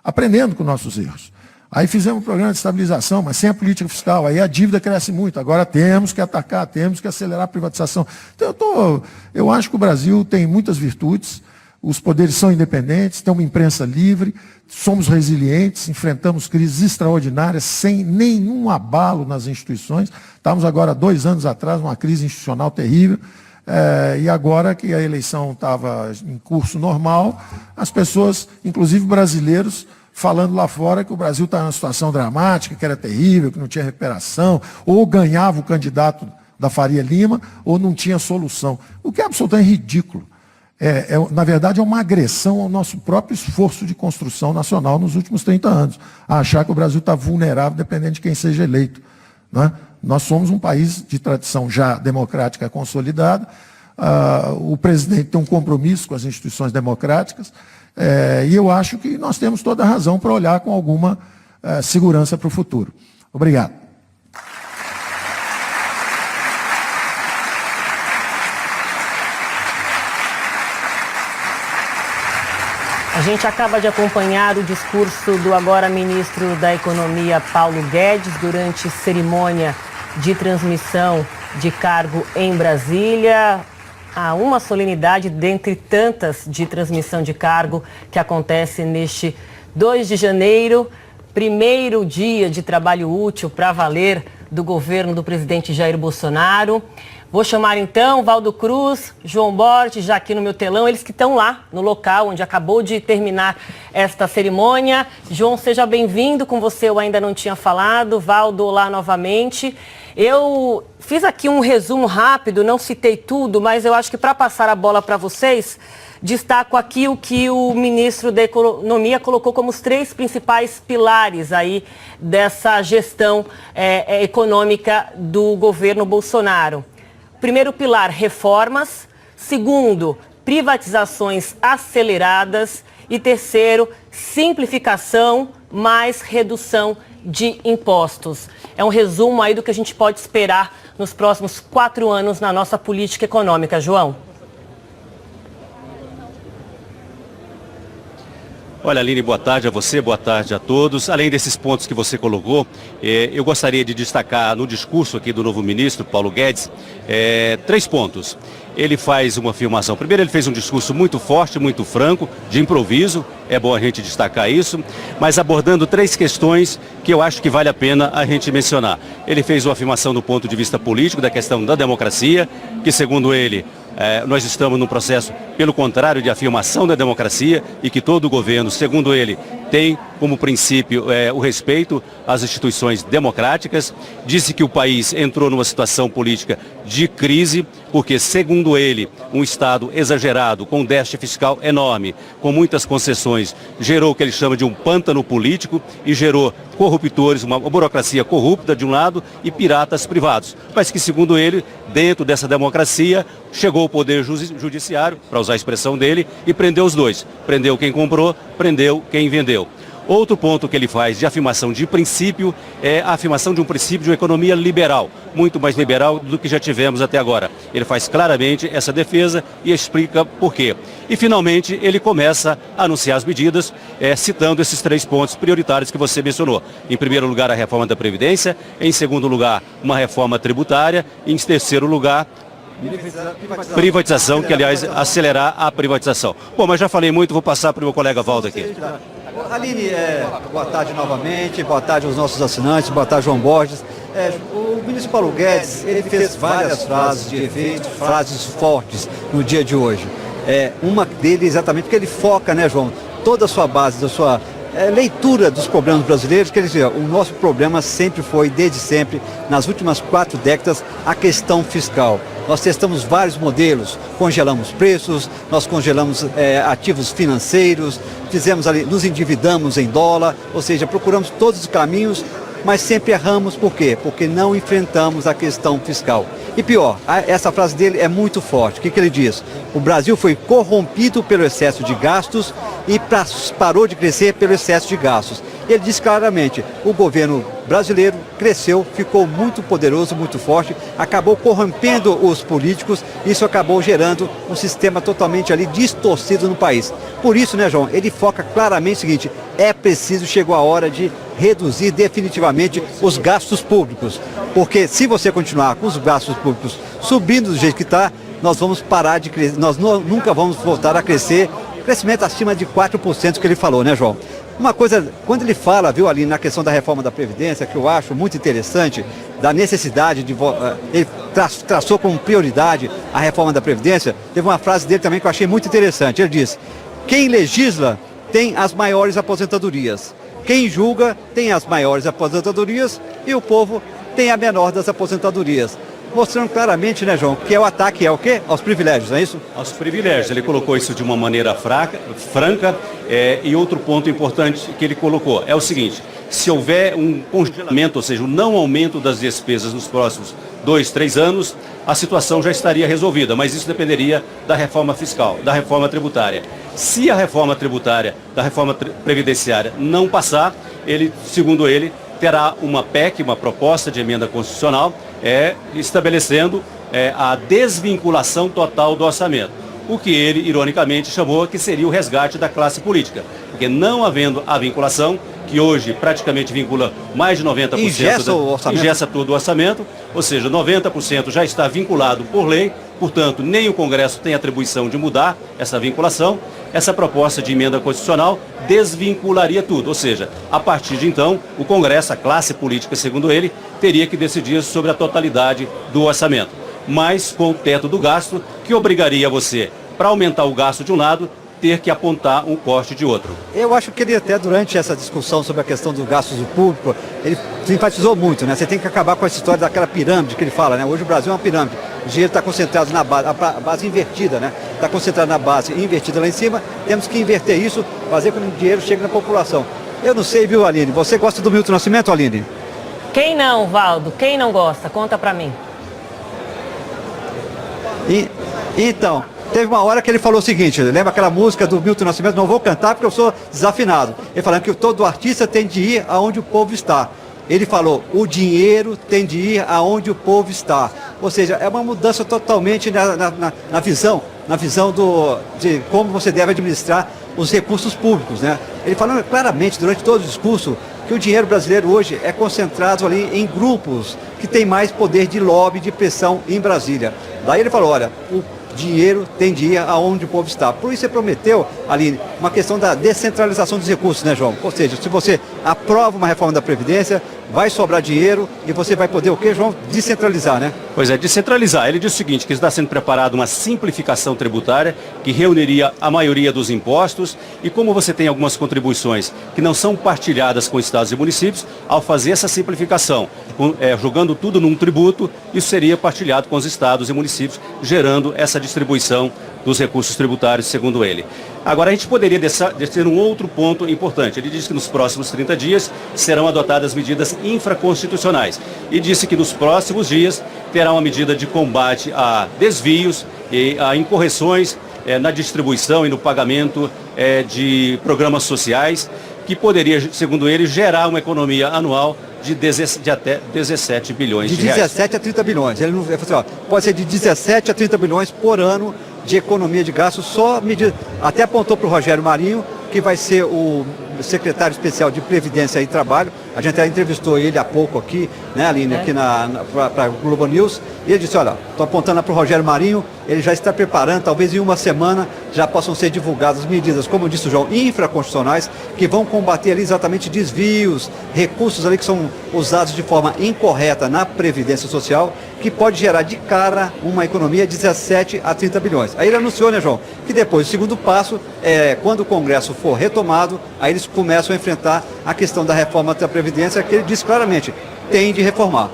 aprendendo com nossos erros. Aí fizemos um programa de estabilização, mas sem a política fiscal. Aí a dívida cresce muito. Agora temos que atacar, temos que acelerar a privatização. Então, eu acho que o Brasil tem muitas virtudes, os poderes são independentes, tem uma imprensa livre, somos resilientes, enfrentamos crises extraordinárias sem nenhum abalo nas instituições. Estávamos agora, 2 anos atrás, numa crise institucional terrível, e agora que a eleição estava em curso normal, as pessoas, inclusive brasileiros, falando lá fora que o Brasil está numa situação dramática, que era terrível, que não tinha recuperação, ou ganhava o candidato da Faria Lima, ou não tinha solução. O que é absolutamente ridículo. Na verdade, é uma agressão ao nosso próprio esforço de construção nacional nos últimos 30 anos. A achar que o Brasil está vulnerável dependendo de quem seja eleito. Né? Nós somos um país de tradição já democrática consolidada. O presidente tem um compromisso com as instituições democráticas. E eu acho que nós temos toda a razão para olhar com alguma segurança para o futuro. Obrigado. A gente acaba de acompanhar o discurso do agora ministro da Economia, Paulo Guedes, durante cerimônia de transmissão de cargo em Brasília. Há uma solenidade dentre tantas de transmissão de cargo que acontece neste 2 de janeiro, primeiro dia de trabalho útil para valer do governo do presidente Jair Bolsonaro. Vou chamar então Valdo Cruz, João Borges, já aqui no meu telão, eles que estão lá no local onde acabou de terminar esta cerimônia. João, seja bem-vindo, com você eu ainda não tinha falado, Valdo, olá novamente. Eu fiz aqui um resumo rápido, não citei tudo, mas eu acho que para passar a bola para vocês, destaco aqui o que o ministro da Economia colocou como os 3 principais pilares aí dessa gestão econômica do governo Bolsonaro. Primeiro pilar, reformas. Segundo, privatizações aceleradas. E terceiro, simplificação mais redução de impostos. É um resumo aí do que a gente pode esperar nos próximos 4 anos na nossa política econômica. João. Olha, Aline, boa tarde a você, boa tarde a todos. Além desses pontos que você colocou, eu gostaria de destacar no discurso aqui do novo ministro, Paulo Guedes, 3 pontos. Ele faz uma afirmação. Primeiro, ele fez um discurso muito forte, muito franco, de improviso, é bom a gente destacar isso, mas abordando 3 questões que eu acho que vale a pena a gente mencionar. Ele fez uma afirmação do ponto de vista político, da questão da democracia, que segundo ele, nós estamos num processo, pelo contrário, de afirmação da democracia e que todo o governo, segundo ele, tem como princípio o respeito às instituições democráticas. Disse que o país entrou numa situação política de crise, porque, segundo ele, um Estado exagerado, com um déficit fiscal enorme, com muitas concessões, gerou o que ele chama de um pântano político e gerou corruptores, uma burocracia corrupta de um lado e piratas privados. Mas que, segundo ele, dentro dessa democracia, chegou o poder judiciário, para usar a expressão dele, e prendeu os 2. Prendeu quem comprou, prendeu quem vendeu. Outro ponto que ele faz de afirmação de princípio é a afirmação de um princípio de uma economia liberal, muito mais liberal do que já tivemos até agora. Ele faz claramente essa defesa e explica por quê. E, finalmente, ele começa a anunciar as medidas, citando esses 3 pontos prioritários que você mencionou. Em primeiro lugar, a reforma da Previdência, em segundo lugar, uma reforma tributária, e em terceiro lugar, privatização, que, aliás, acelerar a privatização. Bom, mas já falei muito, vou passar para o meu colega Valdo aqui. Aline, boa tarde novamente, boa tarde aos nossos assinantes, boa tarde, João Borges. O ministro Paulo Guedes, ele fez várias frases de efeito, frases fortes no dia de hoje. Uma deles exatamente porque ele foca, né, João, toda a sua base, da sua leitura dos problemas brasileiros, quer dizer, o nosso problema sempre foi, desde sempre, nas últimas 4 décadas, a questão fiscal. Nós testamos vários modelos, congelamos preços, nós congelamos ativos financeiros, fizemos ali, nos endividamos em dólar, ou seja, procuramos todos os caminhos, mas sempre erramos. Por quê? Porque não enfrentamos a questão fiscal. E pior, essa frase dele é muito forte. O que ele diz? O Brasil foi corrompido pelo excesso de gastos e parou de crescer pelo excesso de gastos. Ele diz claramente, o governo brasileiro cresceu, ficou muito poderoso, muito forte, acabou corrompendo os políticos, isso acabou gerando um sistema totalmente ali distorcido no país. Por isso, né, João, ele foca claramente o seguinte, é preciso, chegou a hora de reduzir definitivamente os gastos públicos, porque se você continuar com os gastos públicos subindo do jeito que está, nós vamos parar de crescer, nós nunca vamos voltar a crescer, crescimento acima de 4% que ele falou, né, João? Uma coisa, quando ele fala, viu, ali na questão da reforma da Previdência, que eu acho muito interessante, da necessidade de... Ele traçou como prioridade a reforma da Previdência, teve uma frase dele também que eu achei muito interessante. Ele diz, quem legisla tem as maiores aposentadorias, quem julga tem as maiores aposentadorias e o povo tem a menor das aposentadorias. Mostrando claramente, né, João, que o ataque é o quê? Aos privilégios, não é isso? Aos privilégios. Ele colocou isso de uma maneira franca. E outro ponto importante que ele colocou é o seguinte, se houver um congelamento, ou seja, um não aumento das despesas nos próximos 2, 3 anos, a situação já estaria resolvida, mas isso dependeria da reforma fiscal, da reforma tributária. Se a reforma tributária, da reforma previdenciária não passar, ele, segundo ele, terá uma PEC, uma proposta de emenda constitucional, estabelecendo a desvinculação total do orçamento. O que ele, ironicamente, chamou que seria o resgate da classe política. Porque não havendo a vinculação, que hoje praticamente vincula mais de 90%, ingessa todo o orçamento, ou seja, 90% já está vinculado por lei, portanto, nem o Congresso tem atribuição de mudar essa vinculação. Essa proposta de emenda constitucional desvincularia tudo, ou seja, a partir de então, o Congresso, a classe política, segundo ele, teria que decidir sobre a totalidade do orçamento, mas com o teto do gasto, que obrigaria você, para aumentar o gasto de um lado, ter que apontar um corte de outro. Eu acho que ele até durante essa discussão sobre a questão dos gastos do público, ele enfatizou muito, né? Você tem que acabar com essa história daquela pirâmide que ele fala, né? Hoje o Brasil é uma pirâmide. O dinheiro está concentrado na base, a base invertida, né? Está concentrado na base invertida lá em cima. Temos que inverter isso, fazer com que o dinheiro chegue na população. Eu não sei, viu, Aline? Você gosta do Milton Nascimento, Aline? Quem não, Valdo? Quem não gosta? Conta pra mim. Então, teve uma hora que ele falou o seguinte, lembra aquela música do Milton Nascimento, não vou cantar porque eu sou desafinado. Ele falando que todo artista tem de ir aonde o povo está. Ele falou, o dinheiro tem de ir aonde o povo está. Ou seja, é uma mudança totalmente na visão de como você deve administrar os recursos públicos, né? Ele falando claramente durante todo o discurso que o dinheiro brasileiro hoje é concentrado ali em grupos que têm mais poder de lobby, de pressão em Brasília. Daí ele falou, olha, o dinheiro tem de ir aonde o povo está. Por isso ele prometeu, ali, uma questão da descentralização dos recursos, né, João? Ou seja, se você aprova uma reforma da Previdência, vai sobrar dinheiro e você vai poder o quê, João? Descentralizar, né? Pois é, descentralizar. Ele disse o seguinte, que está sendo preparada uma simplificação tributária que reuniria a maioria dos impostos e como você tem algumas contribuições que não são partilhadas com estados e municípios, ao fazer essa simplificação, jogando tudo num tributo, isso seria partilhado com os estados e municípios, gerando essa distribuição dos recursos tributários, segundo ele. Agora, a gente poderia descer um outro ponto importante. Ele disse que nos próximos 30 dias serão adotadas medidas infraconstitucionais. E disse que nos próximos dias terá uma medida de combate a desvios e a incorreções na distribuição e no pagamento de programas sociais, que poderia, segundo ele, gerar uma economia anual de até 17 bilhões de reais. De 17 a 30 bilhões. Ele falou assim, ó, pode ser de 17 a 30 bilhões por ano de economia de gastos, só medida. Até apontou para o Rogério Marinho, que vai ser o secretário especial de Previdência e Trabalho. A gente até entrevistou ele há pouco aqui, né, Aline, aqui para o Globo News. E ele disse, olha, estou apontando para o Rogério Marinho, ele já está preparando, talvez em uma semana já possam ser divulgadas medidas, como disse o João, infraconstitucionais, que vão combater ali exatamente desvios, recursos ali que são usados de forma incorreta na Previdência Social, que pode gerar de cara uma economia de 17 a 30 bilhões. Aí ele anunciou, né, João, que depois, o segundo passo, quando o Congresso for retomado, aí eles começam a enfrentar a questão da reforma da Previdência, que ele diz claramente, tem de reformar.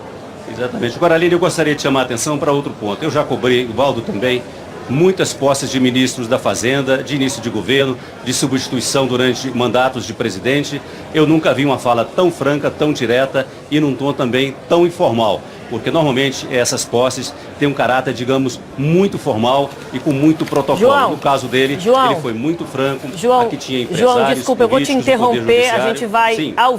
Exatamente. Agora, Aline, eu gostaria de chamar a atenção para outro ponto. Eu já cobrei, o Valdo também, muitas posses de ministros da Fazenda, de início de governo, de substituição durante mandatos de presidente. Eu nunca vi uma fala tão franca, tão direta e num tom também tão informal. Porque normalmente essas posses têm um caráter, digamos, muito formal e com muito protocolo. João, no caso dele, ele foi muito franco. João, aqui tinha empresários, João, desculpa, eu vou te políticos, o Poder interromper, a Judiciário. gente vai Sim. ao